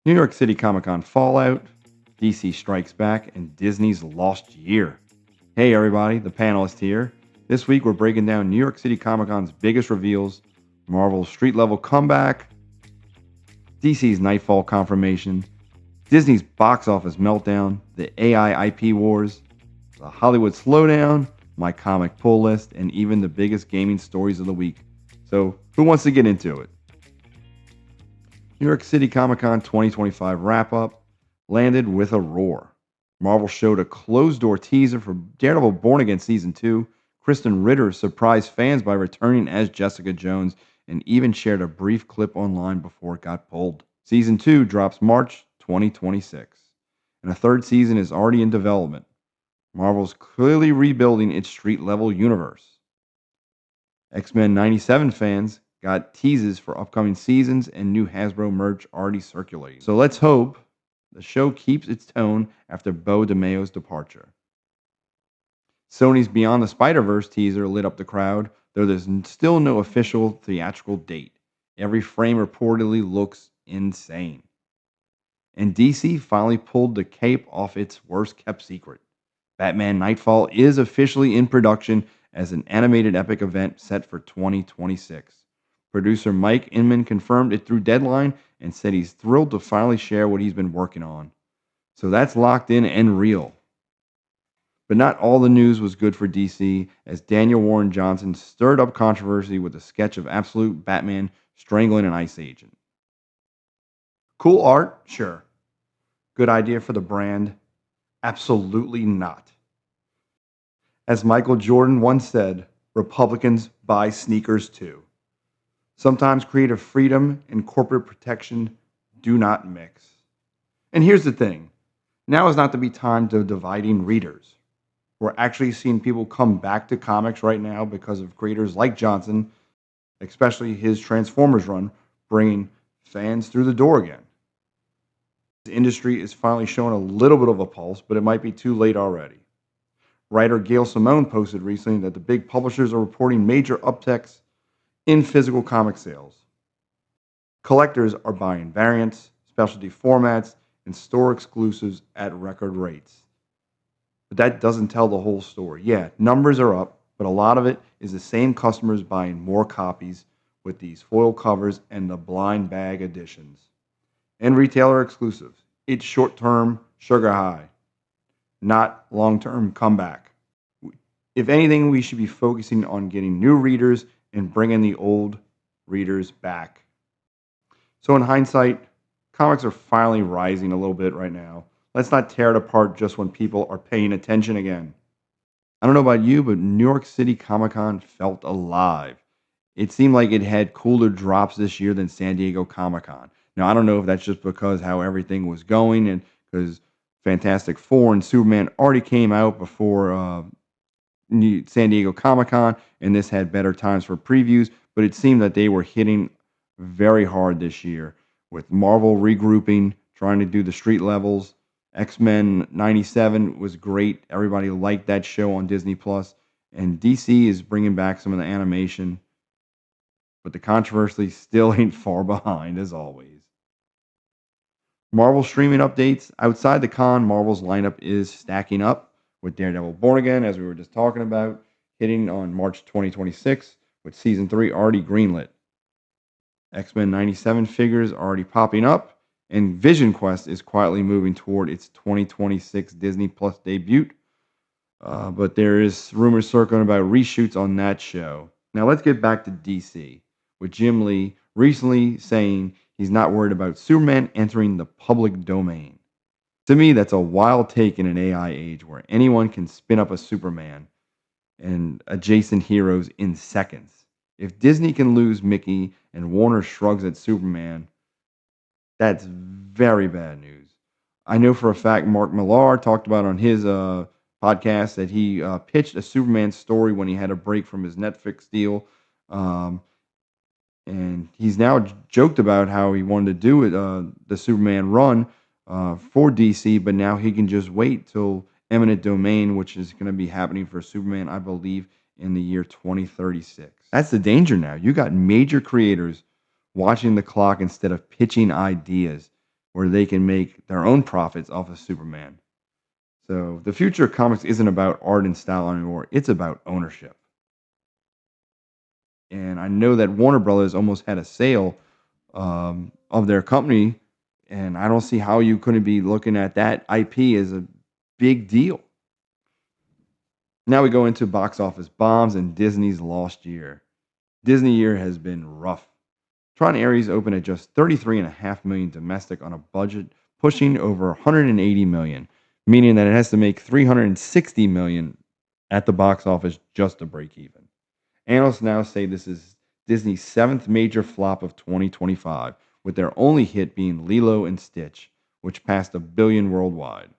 New York City Comic Con Fallout, DC Strikes Back, and Disney's Lost Year. Hey everybody, the panelist here. This week we're breaking down New York City Comic Con's biggest reveals, Marvel's street level comeback, DC's Knightfall confirmation, Disney's box office meltdown, the AI IP wars, the Hollywood slowdown, my comic pull list, and even the biggest gaming stories of the week. So, who wants to get into it? New York City Comic Con 2025 wrap up landed with a roar. Marvel showed a closed door teaser for Daredevil Born Again Season 2. Kristen Ritter surprised fans by returning as Jessica Jones and even shared a brief clip online before it got pulled. Season 2 drops March 2026, and a third season is already in development. Marvel's clearly rebuilding its street level universe. X-Men 97 fans got teases for upcoming seasons and new Hasbro merch already circulating. So let's hope the show keeps its tone after Bo DeMayo's departure. Sony's Beyond the Spider-Verse teaser lit up the crowd, though there's still no official theatrical date. Every frame reportedly looks insane. And DC finally pulled the cape off its worst-kept secret. Batman Knightfall is officially in production as an animated epic event set for 2026. Producer Mike Inman confirmed it through Deadline and said he's thrilled to finally share what he's been working on. So that's locked in and real. But not all the news was good for DC, as Daniel Warren Johnson stirred up controversy with a sketch of Absolute Batman strangling an ICE agent. Cool art? Sure. Good idea for the brand? Absolutely not. As Michael Jordan once said, Republicans buy sneakers too. Sometimes creative freedom and corporate protection do not mix. And here's the thing. Now is not to be time to dividing readers. We're actually seeing people come back to comics right now because of creators like Johnson, especially his Transformers run, bringing fans through the door again. The industry is finally showing a little bit of a pulse, but it might be too late already. Writer Gail Simone posted recently that the big publishers are reporting major upticks in physical comic sales. Collectors are buying variants, specialty formats, and store exclusives at record rates. But that doesn't tell the whole story. Yeah, numbers are up, but a lot of it is the same customers buying more copies with these foil covers and the blind bag editions. And retailer exclusives. It's short-term sugar high, not long-term comeback. If anything, we should be focusing on getting new readers and bringing the old readers back. So in hindsight, comics are finally rising a little bit right now. Let's not tear it apart just when people are paying attention again. I don't know about you, but New York City Comic Con felt alive. It seemed like it had cooler drops this year than San Diego Comic Con. Now, I don't know if that's just because how everything was going and because Fantastic Four and Superman already came out before San Diego Comic Con, and this had better times for previews, but it seemed that they were hitting very hard this year with Marvel regrouping, trying to do the street levels. X-Men 97 was great. Everybody liked that show on Disney Plus, and DC is bringing back some of the animation, but the controversy still ain't far behind as always. Marvel streaming updates. Outside the con, Marvel's lineup is stacking up with Daredevil Born Again, as we were just talking about, hitting on March 2026, with Season 3 already greenlit. X-Men 97 figures already popping up, and Vision Quest is quietly moving toward its 2026 Disney Plus debut. But there is rumors circling about reshoots on that show. Now let's get back to DC, with Jim Lee recently saying he's not worried about Superman entering the public domain. To me, that's a wild take in an AI age where anyone can spin up a Superman and adjacent heroes in seconds. If Disney can lose Mickey and Warner shrugs at Superman, that's very bad news. I know for a fact Mark Millar talked about on his podcast that he pitched a Superman story when he had a break from his Netflix deal. And he's now joked about how he wanted to do it, the Superman run for DC, but now he can just wait till Eminent Domain, which is going to be happening for Superman, I believe, in the year 2036. That's the danger now. You got major creators watching the clock instead of pitching ideas. where they can make their own profits off of Superman. So the future of comics isn't about art and style anymore. It's about ownership. And I know that Warner Brothers almost had a sale of their company, and I don't see how you couldn't be looking at that IP as a big deal. Now we go into box office bombs and Disney's lost year. Disney year has been rough. Tron Ares opened at just 33.5 million domestic on a budget pushing over 180 million, meaning that it has to make 360 million at the box office just to break even. Analysts now say this is Disney's seventh major flop of 2025, with their only hit being Lilo and Stitch, which passed $1 billion worldwide.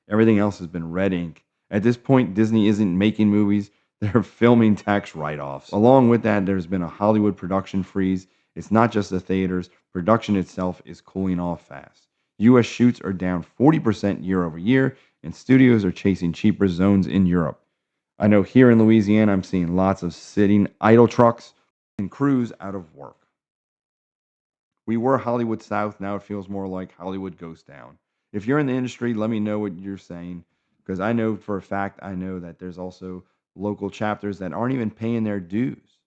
Everything else has been red ink. At this point, Disney isn't making movies, they're filming tax write-offs. Along with that, there's been a Hollywood production freeze. It's not just the theaters, production itself is cooling off fast. US shoots are down 40% year over year, and studios are chasing cheaper zones in Europe. I know here in Louisiana, I'm seeing lots of sitting idle trucks and crews out of work. We were Hollywood South, now it feels more like Hollywood Ghost Town. If you're in the industry, let me know what you're saying, because I know for a fact, I know that there's also local chapters that aren't even paying their dues.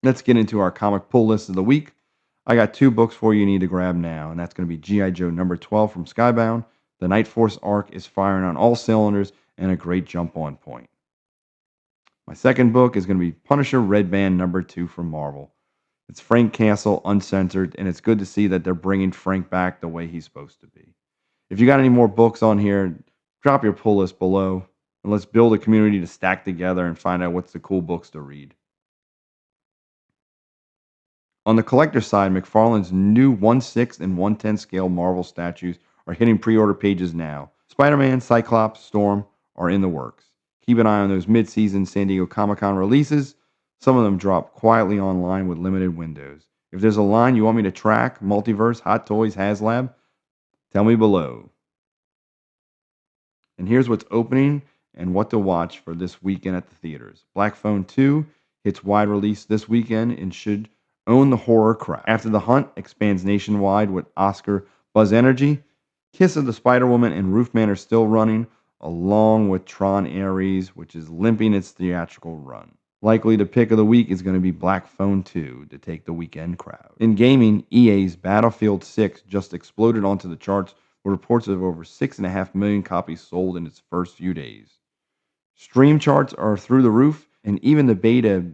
Let's get into our comic pull list of the week. I got 2 books for you need to grab now, and that's going to be G.I. Joe number 12 from Skybound. The Night Force arc is firing on all cylinders and a great jump on point. My second book is going to be Punisher Red Band number 2 from Marvel. It's Frank Castle uncensored, and it's good to see that they're bringing Frank back the way he's supposed to be. If you got any more books on here, drop your pull list below, and let's build a community to stack together and find out what's the cool books to read. On the collector side, McFarlane's new 1/6 and 1/10 scale Marvel statues are hitting pre-order pages now. Spider-Man, Cyclops, Storm are in the works. Keep an eye on those mid-season San Diego Comic-Con releases. Some of them drop quietly online with limited windows. If there's a line you want me to track, Multiverse, Hot Toys, HasLab, tell me below. And here's what's opening and what to watch for this weekend at the theaters. Black Phone 2 hits wide release this weekend and should own the horror crowd. After the Hunt expands nationwide with Oscar Buzz Energy, Kiss of the Spider-Woman and Roofman are still running, along with Tron Ares, which is limping its theatrical run. Likely the pick of the week is going to be Black Phone 2 to take the weekend crowd. In gaming, EA's Battlefield 6 just exploded onto the charts with reports of over 6.5 million copies sold in its first few days. Stream charts are through the roof, and even the beta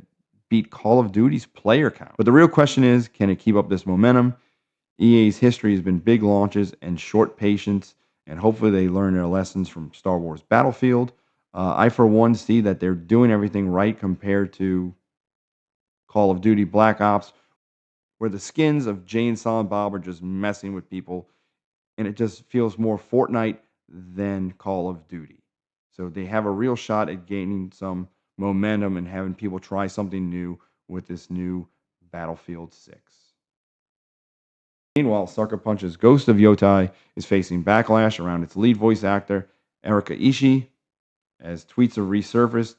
beat Call of Duty's player count. But the real question is, can it keep up this momentum? EA's history has been big launches and short patience, and hopefully they learn their lessons from Star Wars Battlefield. I, for one, see that they're doing everything right compared to Call of Duty Black Ops, where the skins of Jay and Silent Bob are just messing with people, and it just feels more Fortnite than Call of Duty. So they have a real shot at gaining some momentum and having people try something new with this new Battlefield 6. Meanwhile, Sucker Punch's Ghost of Yotai is facing backlash around its lead voice actor, Erika Ishii, as tweets have resurfaced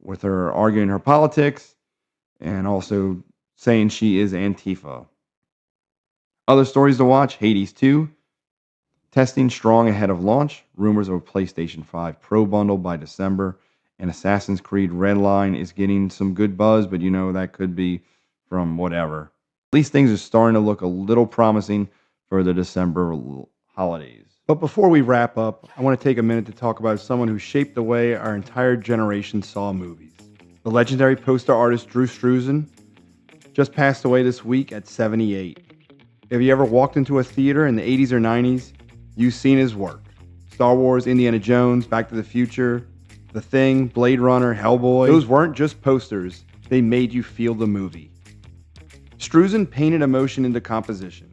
with her arguing her politics and also saying she is Antifa. Other stories to watch: Hades 2, testing strong ahead of launch, rumors of a PlayStation 5 Pro bundle by December, and Assassin's Creed Redline is getting some good buzz, but you know that could be from whatever. At least things are starting to look a little promising for the December holidays. But before we wrap up, I want to take a minute to talk about someone who shaped the way our entire generation saw movies. The legendary poster artist Drew Struzan just passed away this week at 78. If you ever walked into a theater in the 80s or 90s, you've seen his work. Star Wars, Indiana Jones, Back to the Future, The Thing, Blade Runner, Hellboy. Those weren't just posters, they made you feel the movie. Struzan painted emotion into composition.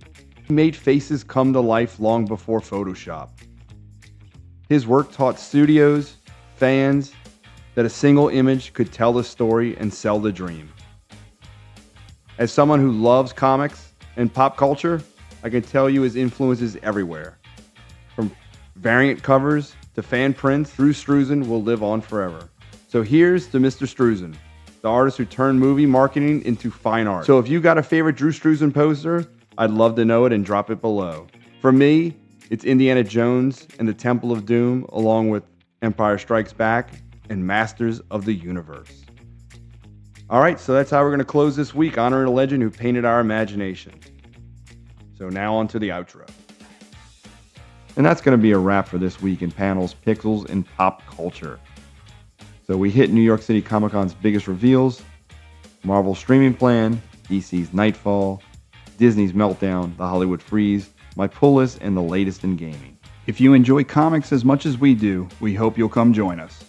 He made faces come to life long before Photoshop. His work taught studios, fans, that a single image could tell the story and sell the dream. As someone who loves comics and pop culture, I can tell you his influence is everywhere. From variant covers to fan prints, Drew Struzan will live on forever. So here's to Mr. Struzan, the artist who turned movie marketing into fine art. So if you got a favorite Drew Struzan poster, I'd love to know it and drop it below. For me, it's Indiana Jones and the Temple of Doom, along with Empire Strikes Back and Masters of the Universe. All right, so that's how we're going to close this week, honoring a legend who painted our imagination. So now on to the outro. And that's going to be a wrap for this week in Panels, Pixels, and Pop Culture. So we hit New York City Comic Con's biggest reveals, Marvel's streaming plan, DC's Knightfall, Disney's Meltdown, the Hollywood Freeze, my pull list, and the latest in gaming. If you enjoy comics as much as we do, we hope you'll come join us.